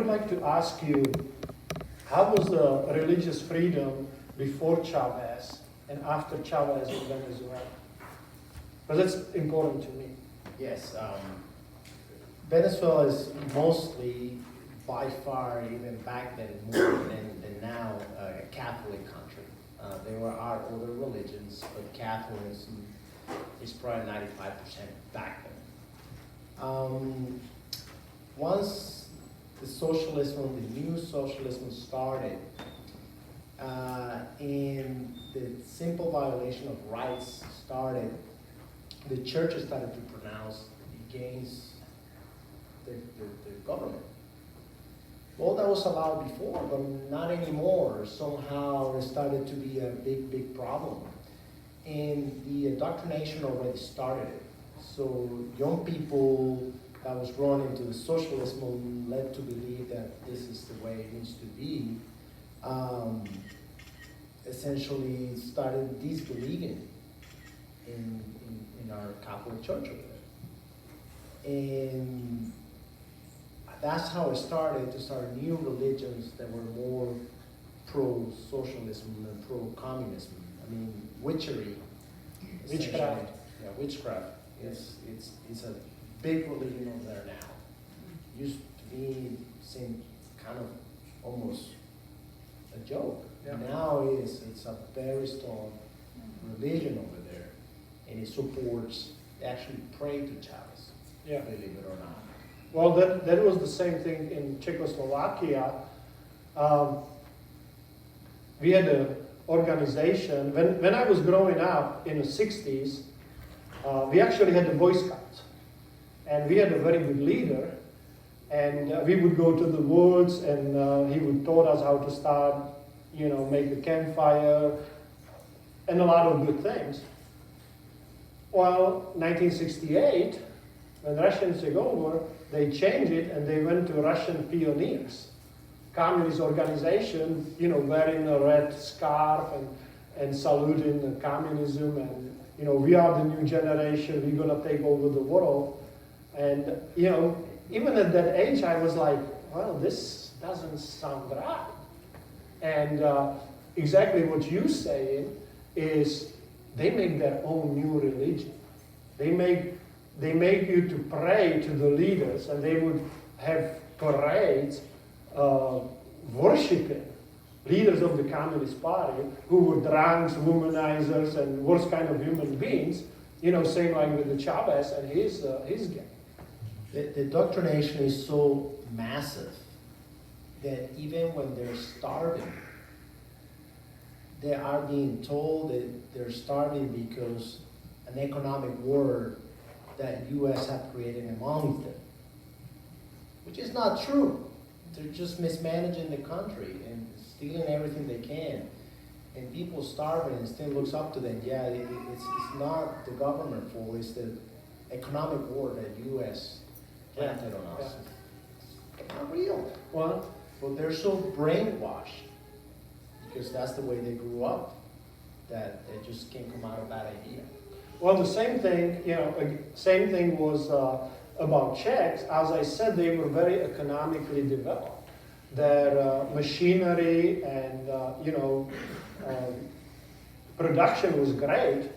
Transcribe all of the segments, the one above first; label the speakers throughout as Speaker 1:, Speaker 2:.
Speaker 1: like to ask you, how was the religious freedom before Chavez and after Chavez in Venezuela? Because that's important to me.
Speaker 2: Yes, Venezuela is mostly, by far, even back then, more than now, a Catholic country. There are other religions, but Catholicism is probably 95% back then. Once the socialism, the new socialism started, and the simple violation of rights started, the churches started to pronounce against the government. Well, that was allowed before, but not anymore. Somehow it started to be a big problem. And the indoctrination already started. So young people that was drawn into the socialism led to believe that this is the way it needs to be, essentially started disbelieving in our Catholic Church over there. And that's how it started, to start new religions that were more pro-socialism and pro-communism. I mean, witchery.
Speaker 1: Witchcraft.
Speaker 2: Yeah, witchcraft. It's a big religion over there now. Used to be seen kind of almost a joke.
Speaker 1: Yeah.
Speaker 2: Now it's a very strong religion over there, and it supports, they actually pray to Chavez,
Speaker 1: Yeah.
Speaker 2: believe it or not.
Speaker 1: Well, that was the same thing in Czechoslovakia. We had an organization, when I was growing up in the 60s, we actually had the Boy Scouts. And we had a very good leader. And we would go to the woods, and he would taught us how to start, make the campfire, and a lot of good things. Well, 1968, when Russians took over, they changed it and they went to Russian Pioneers, communist organization, wearing a red scarf and saluting the communism, and we are the new generation, we're gonna take over the world. And even at that age, I was like, well, this doesn't sound right. And exactly what you're saying is they make their own new religion. They make you to pray to the leaders, and they would have parades worshiping leaders of the Communist Party who were drunks, womanizers, and worst kind of human beings, same like with the Chavez and his gang.
Speaker 2: The indoctrination is so massive that even when they're starving, they are being told that they're starving because an economic war that U.S. have created amongst them, which is not true. They're just mismanaging the country and stealing everything they can. And people starving and still looks up to them. Yeah, it's not the government fault, it's the economic war that U.S. planted on us. It's not real.
Speaker 1: Well,
Speaker 2: But they're so brainwashed, because that's the way they grew up, that they just can't come out of that idea.
Speaker 1: well, the same thing was about Czechs. As I said, they were very economically developed. Their machinery and production was great.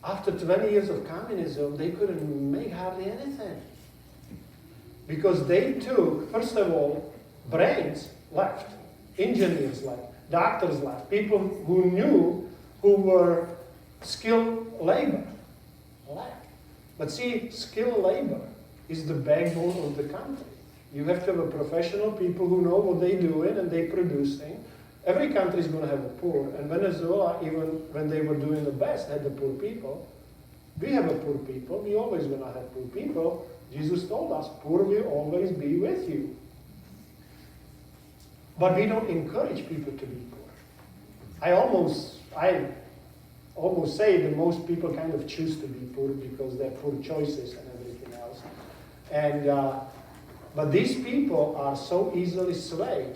Speaker 1: After 20 years of communism, they couldn't make hardly anything. Because they took, first of all, brains left, engineers left, doctors left, people who were skilled labor left. But see, skilled labor is the backbone of the country. You have to have a professional people who know what they're doing and they produce things. Every country is going to have a poor, and Venezuela, even when they were doing the best, had the poor people. We have a poor people. We always going to have poor people. Jesus told us, poor will always be with you. But we don't encourage people to be poor. I almost say that most people kind of choose to be poor because they're poor choices and everything else. And but these people are so easily swayed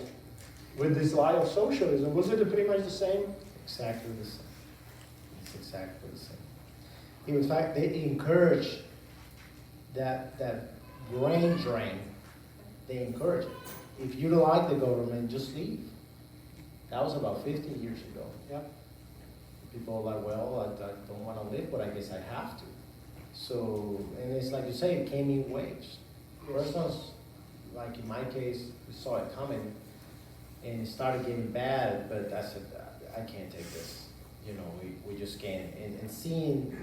Speaker 1: with this lie of socialism. Was it pretty much the same?
Speaker 2: Exactly the same. It's exactly the same. In fact, they encourage that brain drain they encourage it. If you don't like the government, just leave. That was about 15 years ago.
Speaker 1: Yep.
Speaker 2: People are like, well, I don't want to live, but I guess I have to. So, and it's like you say, it came in waves. First ones, like in my case, we saw it coming, and it started getting bad, but I said, I can't take this. You know, we just can't. And seeing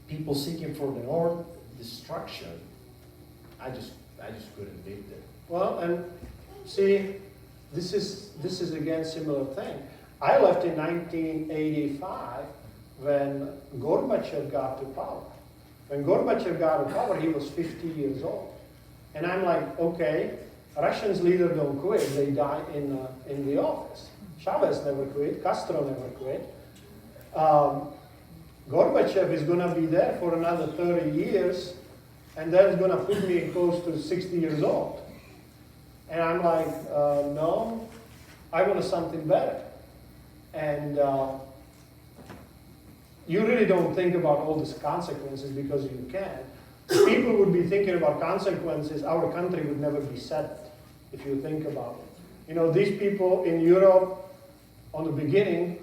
Speaker 2: people seeking for their own destruction, I just couldn't live there.
Speaker 1: Well, and see, this is again similar thing. I left in 1985 when Gorbachev got to power. When Gorbachev got to power, he was 50 years old. And I'm like, okay, Russians leaders don't quit, they die in the office. Chavez never quit, Castro never quit. Gorbachev is going to be there for another 30 years, and that's going to put me close to 60 years old. And I'm like, no, I want something better. And you really don't think about all these consequences because you can. If people would be thinking about consequences, our country would never be settled, if you think about it. You know, these people in Europe, on the beginning,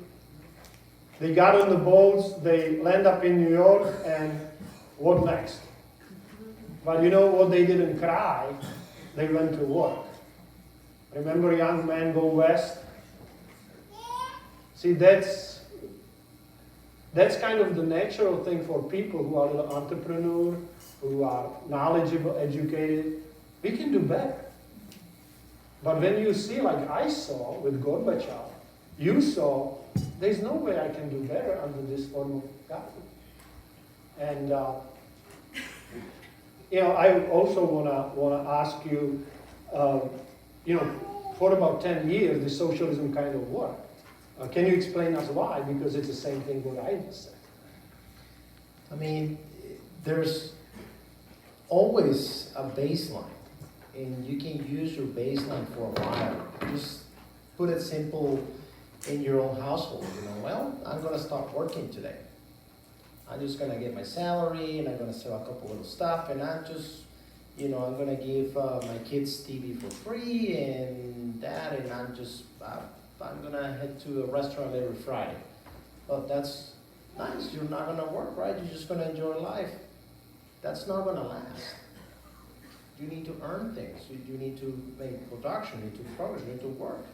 Speaker 1: they got on the boats, they land up in New York, and what next? But you know what? They didn't cry, they went to work. Remember Young Men Go West? See, that's kind of the natural thing for people who are entrepreneurs, who are knowledgeable, educated. We can do better. But when you see, like I saw with Gorbachev, you saw, there's no way I can do better under this form of government. And you know, I also wanna ask you, you know, for about 10 years, the socialism kind of worked. Can you explain us why? Because it's the same thing what I just said.
Speaker 2: I mean, there's always a baseline, and you can use your baseline for a while. Just put it simple in your own household. You know, well, I'm going to start working today. I'm just going to get my salary, and I'm going to sell a couple little stuff, and I'm just, you know, I'm going to give my kids TV for free and that, and I'm going to head to a restaurant every Friday. But that's nice. You're not going to work, right? You're just going to enjoy life. That's not going to last. You need to earn things. You need to make production. You need to progress. You need to work.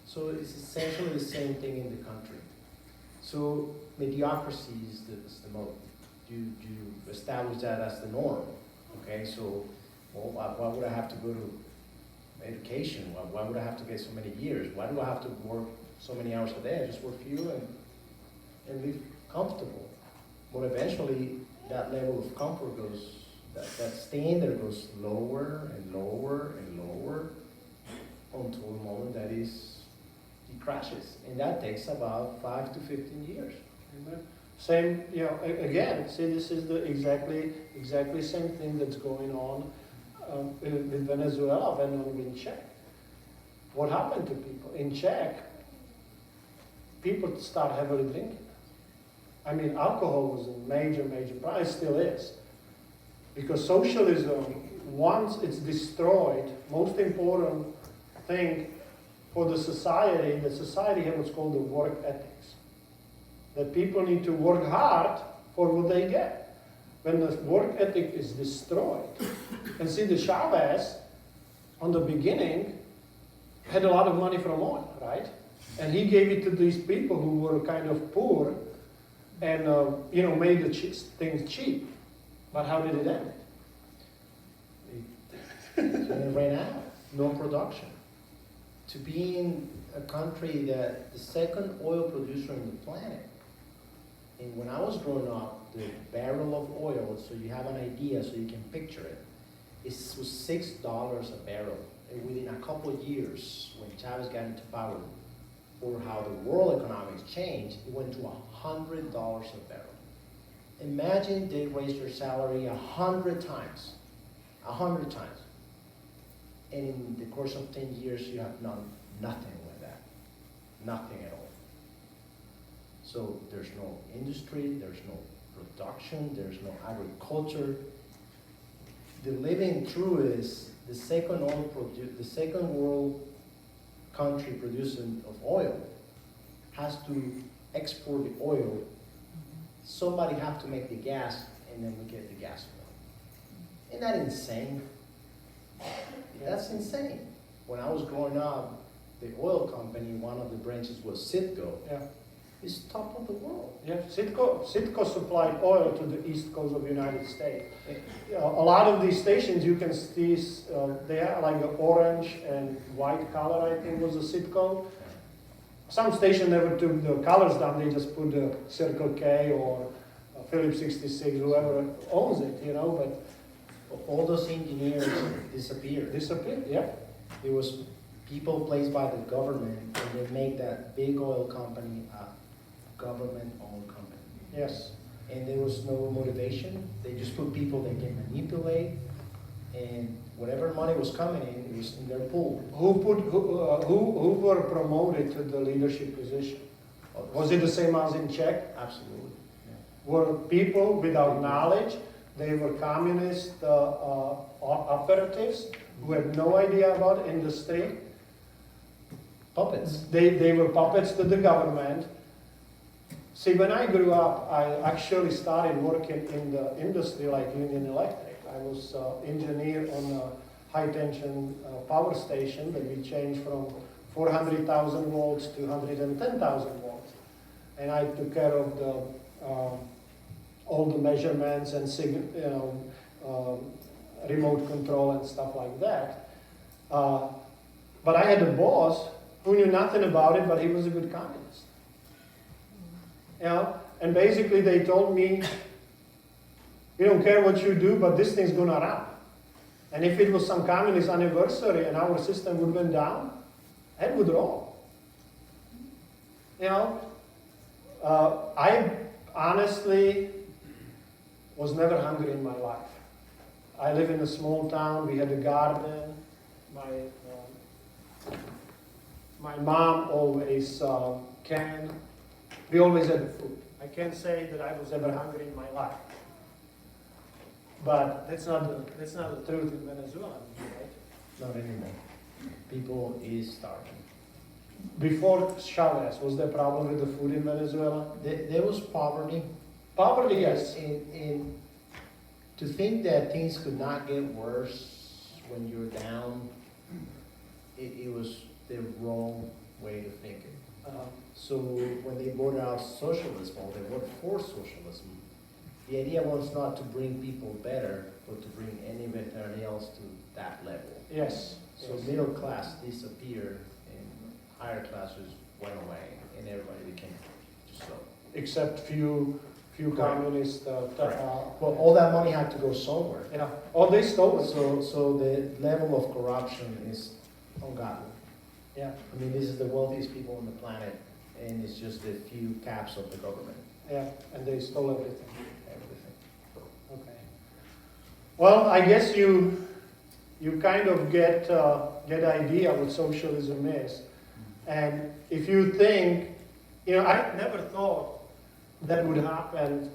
Speaker 2: So it's essentially the same thing in the country. So mediocrity is the mode. You establish that as the norm. Okay, so well, why would I have to go to education? Why would I have to get so many years? Why do I have to work so many hours a day? I just work few and live comfortable. But eventually, that level of comfort goes, that standard goes lower and lower and lower until the moment that it crashes. And that takes about 5 to 15 years.
Speaker 1: Amen. Same, you know, again, see, this is the exactly same thing that's going on with Venezuela when in Czech. What happened to people? In Czech, people start heavily drinking. I mean, alcohol was a major problem. It still is. Because socialism, once it's destroyed, most important thing for the society has what's called the work ethics. That people need to work hard for what they get. When the work ethic is destroyed, and see, the Chavez, on the beginning, had a lot of money from oil, right? And he gave it to these people who were kind of poor, and you know, made the things cheap. But how did it end?
Speaker 2: It ran out. No production. To be in a country that the second oil producer on the planet. And when I was growing up, the barrel of oil, so you have an idea, so you can picture it, it was $6 a barrel. And within a couple of years, when Chavez got into power, or how the world economics changed, it went to $100 a barrel. Imagine they raised your salary 100 times. 100 times. And in the course of 10 years, you have nothing with that. Nothing at all. So there's no industry, there's no production, there's no agriculture. The living truth is the second world country producing of oil has to export the oil. Somebody have to make the gas, and then we get the gas oil. Isn't that insane? That's insane. When I was growing up, the oil company, one of the branches was Citgo.
Speaker 1: Yeah.
Speaker 2: It's top of the world.
Speaker 1: Yeah, Citgo supplied oil to the east coast of the United States. A lot of these stations you can see, they are like the orange and white color, I think was a Citgo. Some station never took the colors down, they just put the Circle K or Phillips 66, whoever owns it, you know, but
Speaker 2: All those engineers disappeared.
Speaker 1: disappeared, yeah.
Speaker 2: It was people placed by the government, and they made that big oil company a government-owned company.
Speaker 1: Yes.
Speaker 2: And there was no motivation. They just put people they can manipulate, and whatever money was coming in, it was in their pool.
Speaker 1: Who were promoted to the leadership position? Was it the same as in Czech?
Speaker 2: Absolutely.
Speaker 1: Were people without knowledge? They were communist operatives who had no idea about industry.
Speaker 2: Puppets.
Speaker 1: They were puppets to the government. See, when I grew up, I actually started working in the industry like Union Electric. I was engineer on a high tension power station that we changed from 400,000 volts to 110,000 volts. And I took care of the all the measurements and remote control and stuff like that. But I had a boss who knew nothing about it, but he was a good communist. You know, and basically they told me, we don't care what you do, but this thing's gonna run. And if it was some communist anniversary and our system would went down, it would roll. You know, I honestly was never hungry in my life. I live in a small town, we had a garden, my mom always canned. We always had food. I can't say that I was ever hungry in my life. But that's not the truth in Venezuela, right?
Speaker 2: Not anymore. People is starving.
Speaker 1: Before Chavez, was there a problem with the food in Venezuela?
Speaker 2: There was poverty.
Speaker 1: Poverty, yes.
Speaker 2: And to think that things could not get worse when you're down, it was the wrong way to think it. So when they voted out socialism, or they voted for socialism, the idea was not to bring people better, but to bring anybody else to that level.
Speaker 1: Yes.
Speaker 2: So middle class disappeared, and higher classes went away, and everybody became just so.
Speaker 1: Except few communist.
Speaker 2: Well, all that money had to go somewhere.
Speaker 1: Yeah. Oh, they stole it.
Speaker 2: So the level of corruption is ungodly.
Speaker 1: Yeah.
Speaker 2: I mean, this is the wealthiest people on the planet, and it's just a few caps of the government.
Speaker 1: Yeah. And they stole everything.
Speaker 2: Everything.
Speaker 1: Okay. Well, I guess you kind of get idea what socialism is, and if you think, I never thought that would happen.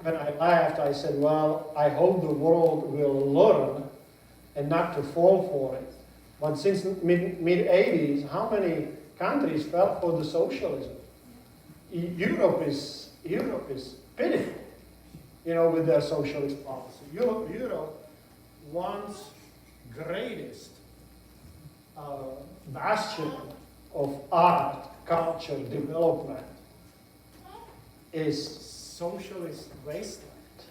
Speaker 1: When I left, I said, well, I hope the world will learn and not to fall for it. But since mid-80s, how many countries fell for the socialism? Europe is pitiful, with their socialist policy. Europe once greatest bastion of art, culture, development is socialist wasteland.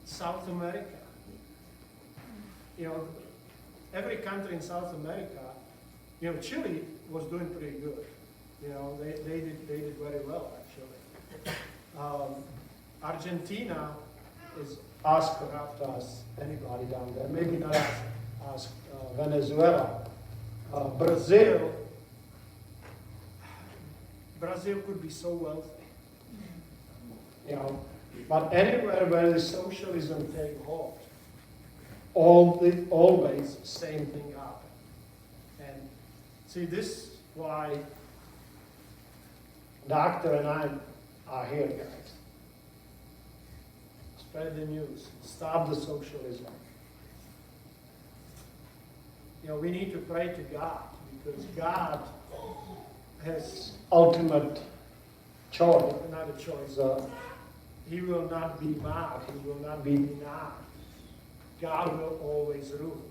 Speaker 1: South America. Every country in South America, Chile was doing pretty good. They did very well, actually. Argentina is as corrupt as anybody down there. Maybe not as Venezuela. Brazil could be so wealthy. But anywhere where the socialism take hold, always same thing happen. And see, this is why Doctor and I are here, guys. Spread the news. Stop the socialism. we need to pray to God, because God has ultimate choice, not a choice. He will not be mocked. He will not be denied. God will always rule.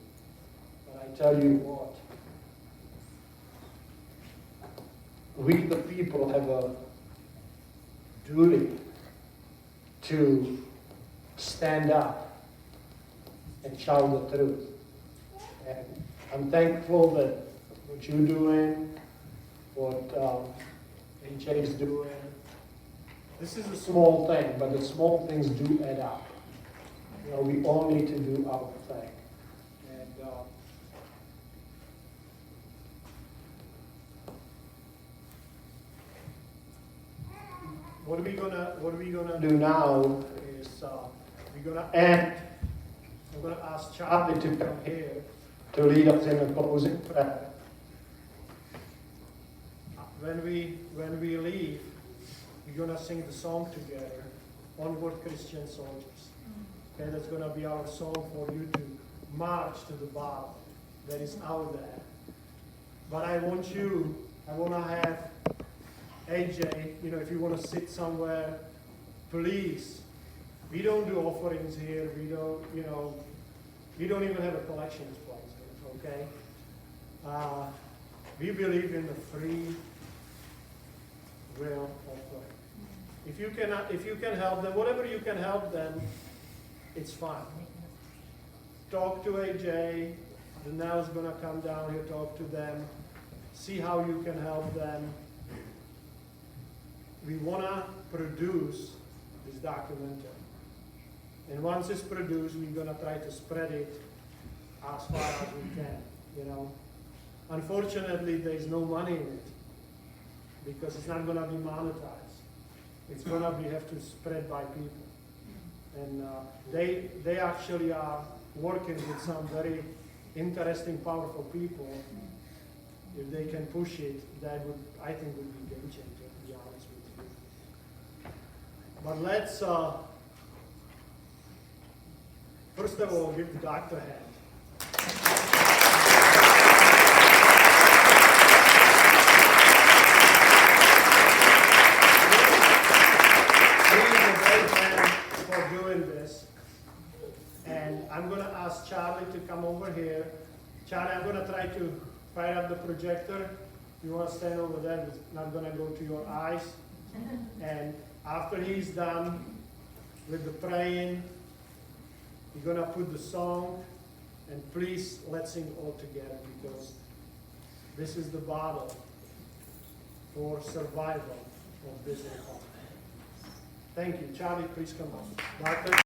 Speaker 1: But I tell you what, we the people have a duty to stand up and shout the truth. And I'm thankful that what you're doing, what AJ is doing, this is a small thing, but the small things do add up. We all need to do our thing. And what are we gonna do now is we're gonna end. I'm gonna ask Charlie to come here to lead us in a closing prayer. When we leave, we're gonna sing the song together, Onward Christian Soldiers. Okay, that's gonna be our song for you to march to the battle that is out there. But I wanna have AJ, if you wanna sit somewhere, please. We don't do offerings here. We don't even have a collections place, okay? We believe in the free will offering. If you can help them, whatever you can help them, it's fine. Talk to AJ. Danelle's gonna come down here, talk to them, see how you can help them. We wanna produce this documentary. And once it's produced, we're going to try to spread it as far as we can, Unfortunately, there's no money in it because it's not going to be monetized. It's going to have to spread by people. And they actually are working with some very interesting, powerful people. If they can push it, that I think would be game changer, to be honest with you. But let's first of all, give the doctor a hand. He's a great man for doing this. And I'm going to ask Charlie to come over here. Charlie, I'm going to try to fire up the projector. You want to stand over there, it's not going to go to your eyes. And after he's done with the praying, you're going to put the song, and please let's sing all together, because this is the battle for survival of this economy. Thank you. Charlie, please come on. Doctor.